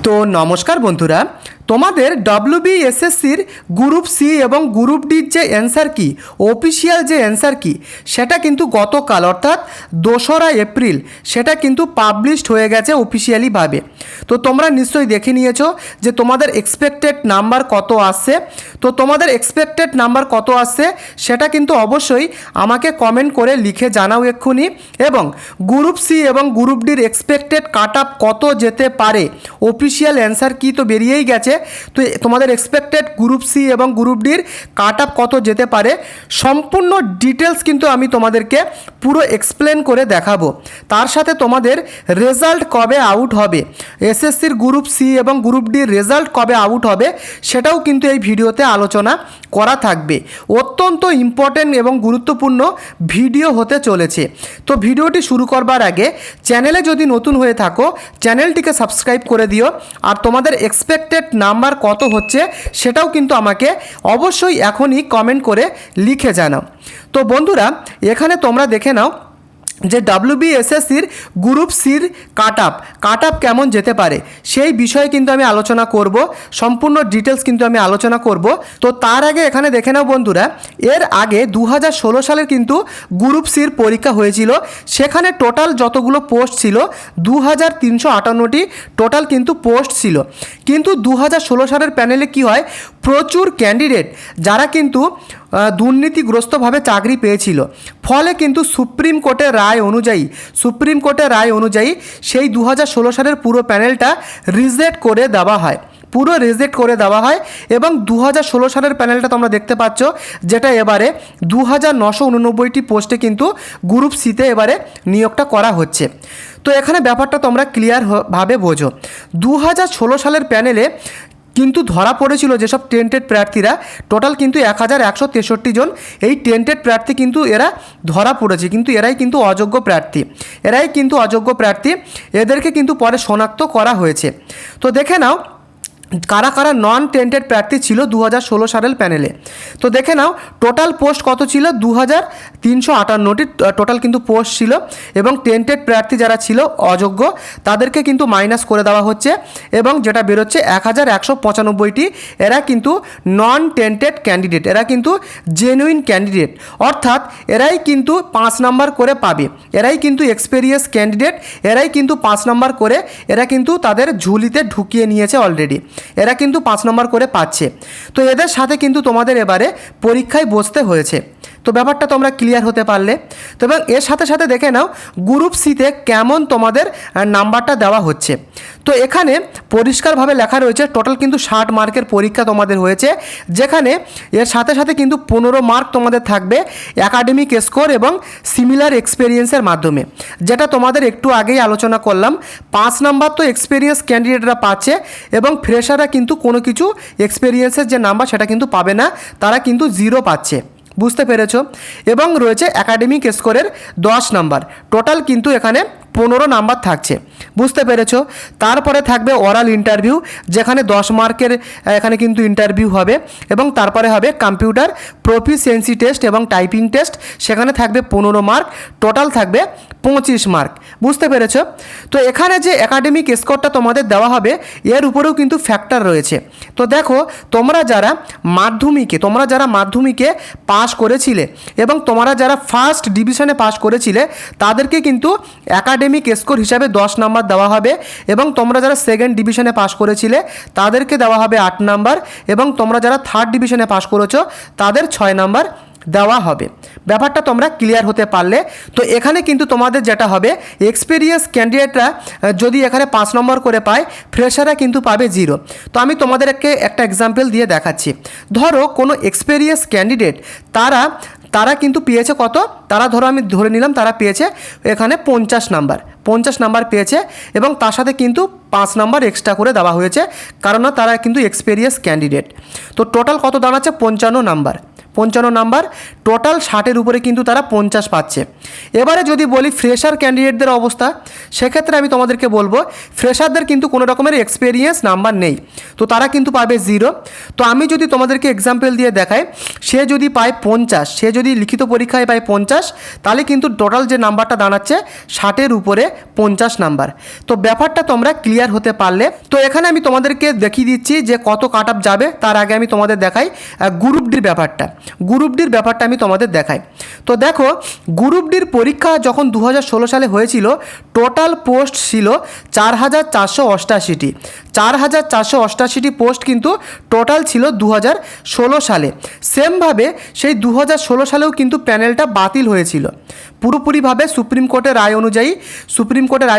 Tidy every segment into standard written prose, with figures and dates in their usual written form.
তো নমস্কার বন্ধুরা, তোমাদের ডব্লিউবিএসএসসির গ্রুপ সি এবং গ্রুপ ডির যে অ্যান্সার কি অফিসিয়াল যে অ্যান্সার কি সেটা কিন্তু গতকাল অর্থাৎ 2রা এপ্রিল সেটা কিন্তু পাবলিশড হয়ে গেছে অফিসিয়ালিভাবে। তো তোমরা নিশ্চয়ই দেখে নিয়েছো যে তোমাদের এক্সপেক্টেড নাম্বার কত আসছে। তো তোমাদের এক্সপেক্টেড নাম্বার কত আসছে সেটা কিন্তু অবশ্যই আমাকে কমেন্ট করে লিখে জানাও এক্ষুনি। এবং গ্রুপ সি এবং গ্রুপ ডির এক্সপেক্টেড কাট আপ কত যেতে পারে, অফিসিয়াল অ্যান্সার কি তো বেরিয়েই গেছে। তো তোমাদের এক্সপেক্টেড গ্রুপ সি এবং গ্রুপ ডির কাট আপ কত যেতে পারে সম্পূর্ণ ডিটেলস কিন্তু আমি তোমাদেরকে পুরো এক্সপ্লেন করে দেখাবো। তার সাথে তোমাদের রেজাল্ট কবে আউট হবে, এসএসসির গ্রুপ সি এবং গ্রুপ ডির রেজাল্ট কবে আউট হবে সেটাও কিন্তু এই ভিডিওতে আলোচনা করা থাকবে। অত্যন্ত ইম্পর্টেন্ট এবং গুরুত্বপূর্ণ ভিডিও হতে চলেছে। তো ভিডিওটি শুরু করবার আগে চ্যানেলে যদি নতুন হয়ে থাকো চ্যানেলটিকে সাবস্ক্রাইব করে দিও। আর তোমাদের এক্সপেক্টেড নাম্বার কত হচ্ছে সেটাও কিন্তু আমাকে অবশ্যই এখনই কমেন্ট করে লিখে জানাও। তো বন্ধুরা, এখানে তোমরা দেখে নাও যে ডব্লিউবিএসএসসির গ্রুপ সির কাট আপ কেমন যেতে পারে সেই বিষয়ে কিন্তু আমি আলোচনা করব, সম্পূর্ণ ডিটেলস কিন্তু আমি আলোচনা করব। তো তার আগে এখানে দেখে নাও বন্ধুরা, এর আগে 2016 সালের কিন্তু গ্রুপ সির পরীক্ষা হয়েছিল। সেখানে টোটাল যতগুলো পোস্ট ছিল 2358টি টোটাল কিন্তু পোস্ট ছিল। কিন্তু 2016 সালের প্যানেলে কি হয়, প্রচুর ক্যান্ডিডেট যারা কিন্তু দুর্নীতিগ্রস্তভাবে চাকরি পেয়েছিল। ফলে কিন্তু সুপ্রিম কোর্টের রায় অনুযায়ী সেই 2016 সালের পুরো প্যানেলটা রিজেক্ট করে দেওয়া হয়। এবং 2016 সালের প্যানেলটা তোমরা দেখতে পাচ্ছ, যেটা এবারে 2989টি পোস্টে কিন্তু গ্রুপ সিতে এবারে নিয়োগটা করা হচ্ছে। তো এখানে ব্যাপারটা তোমরা ক্লিয়ারভাবে বোঝো। 2016 সালের প্যানেলে কিন্তু ধরা পড়েছিল যেসব টেন্টেড প্রার্থীরা, টোটাল কিন্তু 1163 জন এই টেন্টেড প্রার্থী কিন্তু এরা ধরা পড়েছে। কিন্তু এরাই কিন্তু অযোগ্য প্রার্থী, এদেরকে কিন্তু পরে শনাক্ত করা হয়েছে। তো দেখে নাও কারা কারা নন টেন্টেড প্রার্থী ছিল 2016 সালের প্যানেলে। তো দেখে নাও টোটাল পোস্ট কত ছিল, 2358টি টোটাল কিন্তু পোস্ট ছিল। এবং টেন্টেড প্রার্থী যারা ছিল অযোগ্য তাদেরকে কিন্তু মাইনাস করে দেওয়া হচ্ছে। এবং যেটা বেরোচ্ছে 1195টি এরা কিন্তু নন টেন্টেড ক্যান্ডিডেট, এরা কিন্তু জেনুইন ক্যান্ডিডেট, অর্থাৎ এরাই কিন্তু 5 নাম্বার করে পাবে। এরাই কিন্তু এক্সপেরিয়েন্স ক্যান্ডিডেট, এরাই কিন্তু 5 নাম্বার করে এরা কিন্তু তাদের ঝুলিতে ঢুকিয়ে নিয়েছে অলরেডি, এরা কিন্তু 5 নম্বর করে পাচ্ছে। তো এদের সাথে কিন্তু তোমাদের এবারে পরীক্ষায় বসতে হয়েছে। তো ব্যাপারটা তোমরা ক্লিয়ার হতে পারলে। তো এবং এর সাথে সাথে দেখে নাও গ্রুপ সিতে কেমন তোমাদের নাম্বারটা দেওয়া হচ্ছে। তো এখানে পরিষ্কারভাবে লেখা রয়েছে টোটাল কিন্তু 60 মার্কের পরীক্ষা তোমাদের হয়েছে, যেখানে এর সাথে সাথে কিন্তু 15 মার্ক তোমাদের থাকবে একাডেমিক স্কোর এবং সিমিলার এক্সপেরিয়েন্সের মাধ্যমে, যেটা তোমাদের একটু আগেই আলোচনা করলাম। 5 নাম্বার তো এক্সপেরিয়েন্স ক্যান্ডিডেটরা পাচ্ছে এবং ফ্রেশাররা কিন্তু কোনো কিছু এক্সপেরিয়েন্সের যে নাম্বার সেটা কিন্তু পাবে না, তারা কিন্তু 0 পাচ্ছে। বুঝতে পেরেছো? এবং রয়েছে একাডেমিক স্কোরের 10 নাম্বার, টোটাল কিন্তু এখানে 15 নাম্বার থাকছে। বুঝতে পেরেছো? তারপরে থাকবে ওরাল ইন্টারভিউ, যেখানে 10 মার্কের এখানে কিন্তু ইন্টারভিউ হবে। এবং তারপরে হবে কম্পিউটার প্রফিসিয়েন্সি টেস্ট এবং টাইপিং টেস্ট, সেখানে থাকবে 15 মার্ক, টোটাল থাকবে 25 মার্ক। বুঝতে পেরেছো? তো এখানে যে একাডেমিক স্কোরটা তোমাদের দেওয়া হবে এর উপরেও কিন্তু ফ্যাক্টর রয়েছে। তো দেখো, তোমরা যারা মাধ্যমিকে পাস করেছিলে এবং তোমরা যারা ফার্স্ট ডিভিশনে পাস করেছিলে তাদেরকে কিন্তু একাডেমিক স্কোর হিসাবে 10 নাম্বার দেওয়া হবে। এবং তোমরা যারা সেকেন্ড ডিভিশনে পাস করেছিলে তাদেরকে দেওয়া হবে 8 নাম্বার। এবং তোমরা যারা থার্ড ডিভিশনে পাস করেছো তাদের 6 নাম্বার দেওয়া হবে। ব্যাপারটা তোমরা ক্লিয়ার হতে পারলে। তো এখানে কিন্তু তোমাদের যেটা হবে, এক্সপেরিয়েন্স ক্যান্ডিডেটরা যদি এখানে 5 নম্বর করে পায়, ফ্রেশাররা কিন্তু পাবে 0। তো আমি তোমাদেরকে একটা এক্সাম্পল দিয়ে দেখাচ্ছি। ধরো কোনো এক্সপেরিয়েন্স ক্যান্ডিডেট তারা কিন্তু পেয়েছে কত, আমি ধরে নিলাম তারা পেয়েছে এখানে 50 নাম্বার পেয়েছে এবং তার সাথে কিন্তু 5 নাম্বার এক্সট্রা করে দেওয়া হয়েছে, কারণ তারা কিন্তু এক্সপেরিয়েন্স ক্যান্ডিডেট। তো টোটাল কত দাঁড়াচ্ছে, 55 নাম্বার। 55 নাম্বার, টোটাল 60-এর উপরে কিন্তু তারা 50 পাচ্ছে। এবারে যদি বলি ফ্রেশার ক্যান্ডিডেটদের অবস্থা, সেক্ষেত্রে আমি তোমাদেরকে বলবো ফ্রেশারদের কিন্তু কোনো রকমের এক্সপিরিয়েন্স নাম্বার নেই, তো তারা কিন্তু পাবে 0। তো আমি যদি তোমাদেরকে এক্সাম্পল দিয়ে দেখাই, সে যদি পায় 50, সে যদি লিখিত পরীক্ষায় পায় 50, তাহলে কিন্তু টোটাল যে নাম্বারটা দাঁড়াচ্ছে 60-এর উপরে 50 নাম্বার। তো ব্যাপারটা তোমরা ক্লিয়ার হতে পারলে। তো এখানে আমি তোমাদেরকে দেখিয়ে দিচ্ছি যে কত কাট আপ যাবে। তার আগে আমি তোমাদের দেখাই গ্রুপ ডির ব্যাপারটা আমি তোমাদের দেখাই। তো দেখো, গ্রুপ ডির পরীক্ষা যখন 2016 সালে হয়েছিল, টোটাল পোস্ট ছিল 4488টি। 4488টি পোস্ট কিন্তু টোটাল ছিল 2016 সালে। সেমভাবে সেই 2016 সালেও কিন্তু প্যানেলটা বাতিল হয়েছিল পুরোপুরিভাবে সুপ্রিম কোর্টের রায়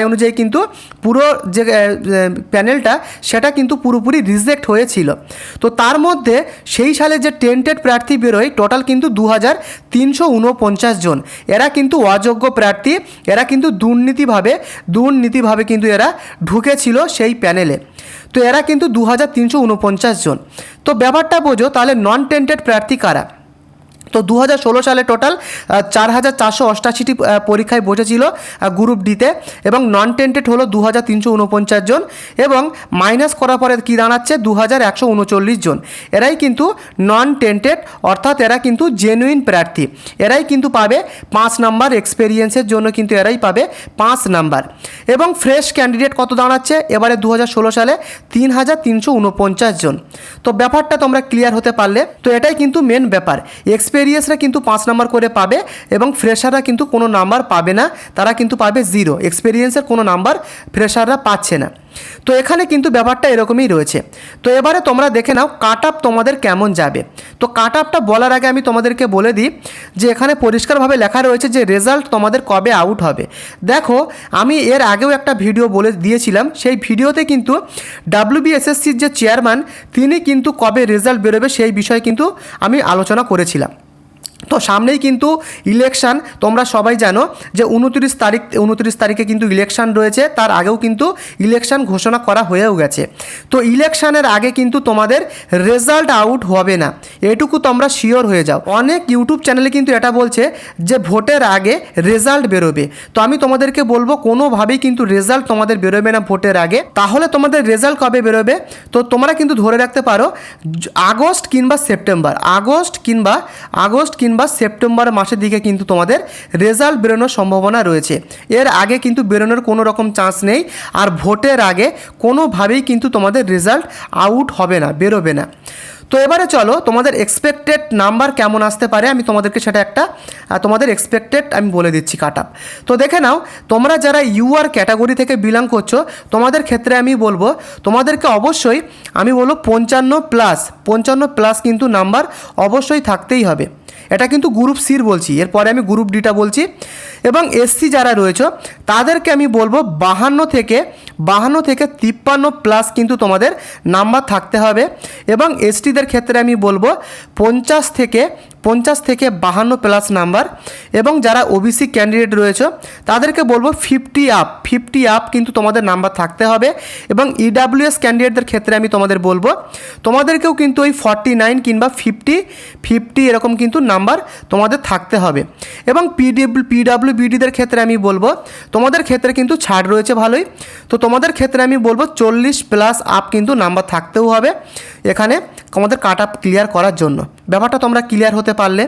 অনুযায়ী কিন্তু পুরো যে প্যানেলটা সেটা কিন্তু পুরোপুরি রিজেক্ট হয়েছিল। তো তার মধ্যে সেই সালে যে টেন্টেড প্রার্থী বেরোয় টোটাল কিন্তু 2349 জন। এরা কিন্তু অযোগ্য প্রার্থী, এরা কিন্তু দুর্নীতিভাবে কিন্তু এরা ঢুকেছিল সেই প্যানেলে। তো এরা কিন্তু 2349 জন। তো ব্যাপারটা বোঝো তাহলে নন টেন্টেড প্রার্থী কারা। তো 2016 সালে টোটাল 4488টি পরীক্ষায় বসেছিল গ্রুপ ডিতে, এবং নন টেন্টেড হলো 2349 জন, এবং মাইনাস করার পরে কী দাঁড়াচ্ছে 2139 জন। এরাই কিন্তু নন টেন্টেড, অর্থাৎ এরা কিন্তু জেনুইন প্রার্থী। এরাই কিন্তু পাবে 5 নাম্বার, এক্সপেরিয়েন্সের জন্য কিন্তু এরাই পাবে 5 নাম্বার। এবং ফ্রেশ ক্যান্ডিডেট কত দাঁড়াচ্ছে এবারে 2016 সালে 3349 জন। তো ব্যাপারটা তোমরা ক্লিয়ার হতে পারলে। তো এটাই কিন্তু মেন ব্যাপার। এক্সপেরিয়েন্সরা কিন্তু 5 নাম্বার করে পাবে, এবং ফ্রেশাররা কিন্তু কোনো নাম্বার পাবে না, তারা কিন্তু পাবে 0। এক্সপেরিয়েন্সের কোনো নাম্বার ফ্রেশাররা পাচ্ছে না। তো এখানে কিন্তু ব্যাপারটা এরকমই রয়েছে। তো এবারে তোমরা দেখে নাও কাট আপ তোমাদের কেমন যাবে। তো কাট আপটা বলার আগে আমি তোমাদেরকে বলে দিই যে এখানে পরিষ্কারভাবে লেখা রয়েছে যে রেজাল্ট তোমাদের কবে আউট হবে। দেখো, আমি এর আগেও একটা ভিডিও বলে দিয়েছিলাম, সেই ভিডিওতে কিন্তু WBSSCর যে চেয়ারম্যান তিনি কিন্তু কবে রেজাল্ট বেরোবে সেই বিষয়ে কিন্তু আমি আলোচনা করেছিলাম। তো সামনেই কিন্তু ইলেকশান, তোমরা সবাই জানো যে 29 তারিখে কিন্তু ইলেকশান রয়েছে। তার আগেও কিন্তু ইলেকশান ঘোষণা করা হয়েও গেছে। তো ইলেকশানের আগে কিন্তু তোমাদের রেজাল্ট আউট হবে না, এটুকু তোমরা শিওর হয়ে যাও। অনেক ইউটিউব চ্যানেলে কিন্তু এটা বলছে যে ভোটের আগে রেজাল্ট বেরোবে। তো আমি তোমাদেরকে বলবো কোনোভাবেই কিন্তু রেজাল্ট তোমাদের বেরোবে না ভোটের আগে। তাহলে তোমাদের রেজাল্ট কবে বেরোবে? তো তোমরা কিন্তু ধরে রাখতে পারো আগস্ট কিংবা সেপ্টেম্বর মাসের দিকে কিন্তু তোমাদের রেজাল্ট বেরোনোর সম্ভাবনা রয়েছে। এর আগে কিন্তু বেরোনোর কোনো রকম চান্স নেই। আর ভোটের আগে কোনোভাবেই কিন্তু তোমাদের রেজাল্ট আউট হবে না, বেরোবে না। তো এবারে চলো তোমাদের এক্সপেক্টেড নাম্বার কেমন আসতে পারে আমি তোমাদেরকে সেটা একটা তোমাদের এক্সপেক্টেড আমি বলে দিচ্ছি কাট আপ। তো দেখে নাও, তোমরা যারা ইউআর ক্যাটাগরি থেকে বিলং করছো তোমাদের ক্ষেত্রে আমি বলবো তোমাদেরকে অবশ্যই আমি বলবো 55 প্লাস কিন্তু নাম্বার অবশ্যই থাকতেই হবে। এটা কিন্তু গ্রুপ সির বলছি, এরপরে আমি গ্রুপ ডিটা বলছি। এবং এসসি যারা রয়েছে তাদেরকে আমি বলবো 52 থেকে 53 প্লাস কিন্তু তোমাদের নাম্বার থাকতে হবে। এবং এসটিদের ক্ষেত্রে আমি বলবো 50 থেকে 52 প্লাস নাম্বার। এবং যারা ওবিসি ক্যান্ডিডেট রয়েছে তাদেরকে বলবো 50 আপ কিন্তু তোমাদের নাম্বার থাকতে হবে। এবং ইডাব্লিউএস ক্যান্ডিডেটদের ক্ষেত্রে আমি তোমাদের বলবো তোমাদেরকেও কিন্তু ওই 49 কিংবা 50 এরকম কিন্তু নাম্বার তোমাদের থাকতে হবে। এবং পিডাব্লিউবিডিদের ক্ষেত্রে আমি বলবো তোমাদের ক্ষেত্রে কিন্তু ছাড় রয়েছে ভালোই। তো তোমাদের ক্ষেত্রে আমি বলবো 40 প্লাস আপ কিন্তু নাম্বার থাকতেও হবে এখানে আমাদের কাট আপ ক্লিয়ার করার জন্য। ব্যাপারটা তোমরা ক্লিয়ার হতে পারলে।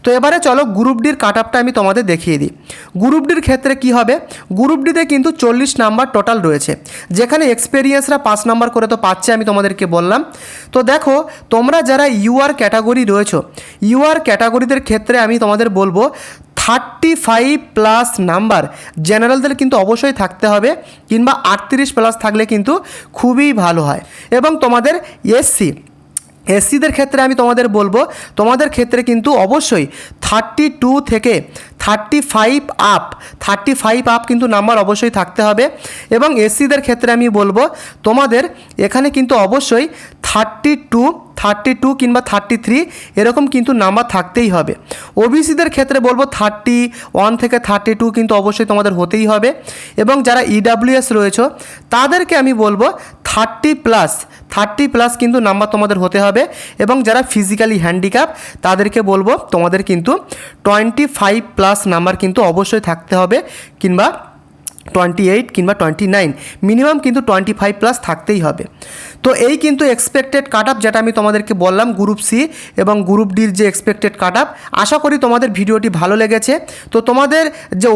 তো এবারে চলো গ্রুপ ডির কাট আপটা আমি তোমাদের দেখিয়ে দিই। গ্রুপ ডির ক্ষেত্রে কি হবে, গ্রুপ ডিতে কিন্তু 40 নাম্বার টোটাল রয়েছে, যেখানে এক্সপেরিয়েন্সরা 5 নাম্বার করে তো পাচ্ছে আমি তোমাদেরকে বললাম। তো দেখো, তোমরা যারা ইউআর ক্যাটাগরি রয়েছো, ইউআর ক্যাটাগরিদের ক্ষেত্রে আমি তোমাদের বলবো 35 প্লাস নাম্বার জেনারেলদের কিন্তু অবশ্যই থাকতে হবে, কিংবা 38 প্লাস থাকলে কিন্তু খুবই ভালো হয়। এবং তোমাদের এসসিদের ক্ষেত্রে আমি তোমাদের বলবো তোমাদের ক্ষেত্রে কিন্তু অবশ্যই 32 থেকে 35 আপ কিন্তু নাম্বার অবশ্যই থাকতে হবে। এবং এসসিদের ক্ষেত্রে আমি বলবো তোমাদের এখানে কিন্তু অবশ্যই 32 কিংবা 33 এরকম কিন্তু নাম্বার থাকতেই হবে। ওবিসিদের ক্ষেত্রে বলবো 31 থেকে 32 কিন্তু অবশ্যই তোমাদের হতেই হবে। এবং যারা ইডাব্লিউএস রয়েছে তাদেরকে আমি বলবো 30 প্লাস কিন্তু নাম্বার তোমাদের হতে হবে। এবং যারা ফিজিক্যালি হ্যান্ডিক্যাপ তাদেরকে বলবো তোমাদের কিন্তু 25 প্লাস নাম্বার কিন্তু অবশ্যই থাকতে হবে, কিংবা 28 কিংবা 29, মিনিমাম কিন্তু 25 প্লাস থাকতেই হবে। তো এই কিন্তু এক্সপেক্টেড কাট আপ যেটা আমি তোমাদেরকে বললাম গ্রুপ সি এবং গ্রুপ ডির যে এক্সপেক্টেড কাট আপ। আশা করি তোমাদের ভিডিওটি ভালো লেগেছে। তো তোমাদের যে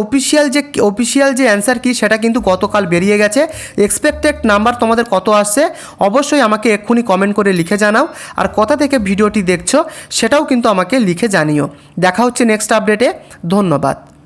অফিসিয়াল যে অ্যান্সার কি সেটা কিন্তু গতকাল বেরিয়ে গেছে। এক্সপেক্টেড নাম্বার তোমাদের কত আসছে অবশ্যই আমাকে এক্ষুনি কমেন্ট করে লিখে জানাও, আর কোথা থেকে ভিডিওটি দেখছো সেটাও কিন্তু আমাকে লিখে জানিও। দেখা হচ্ছে নেক্সট আপডেটে। ধন্যবাদ।